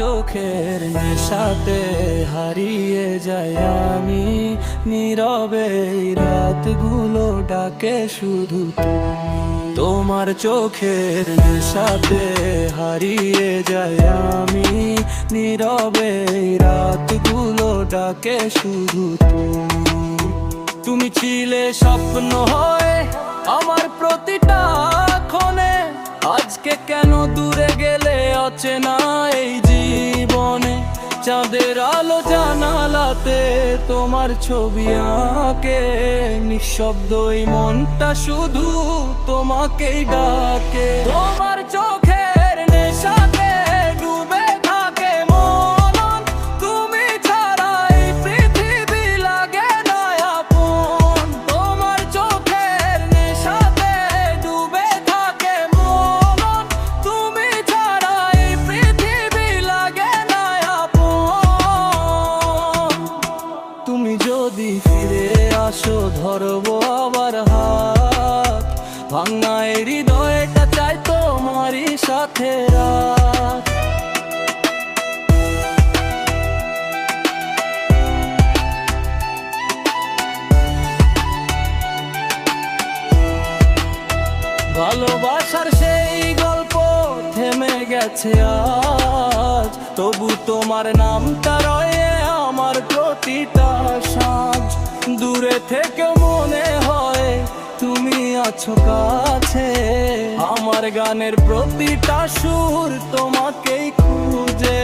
চোখের নেশাতে হারিয়ে যাই আমি, নীরবে এই রাতগুলো ডাকে শুধু তুমি। তোমার চোখের নেশাতে হারিয়ে যাই আমি, নীরবে এই রাতগুলো ডাকে শুধু তুমি। তুমি ছিলে স্বপ্ন হয়ে আমার প্রতিটা ক্ষণে, আজকে কেন দূরে গেলে অচেনা এই জীবনে। চাঁদের আলো জানালাতে তোমার ছবি আঁকে, নিঃশব্দই মনটা শুধু তোমাকেই ডাকে। তোমার চোখের নেশাতে ডুবে থাকে মন, তুমি ছাড়া এই পৃথিবী লাগে না আপন। তোমার চোখের নেশাতে ডুবে থাকে মন, তুমি ছাড়া এই পৃথিবী লাগে না আপন। তুমি যদি ফিরে আসো ধরবো আবার হাত, ভাঙা এই হৃদয়টা চাই তোমারই সাথে রাত। ভালোবাসার সেই গল্প থেমে গেছে আজ, তবু তোমার নামটা রয়ে আমার প্রতিটা সাঁঝ। দূরে থেকে মনে হয় তুমি আছো কাছে, আমার গানের প্রতিটা সুর তোমাকেই খুঁজে।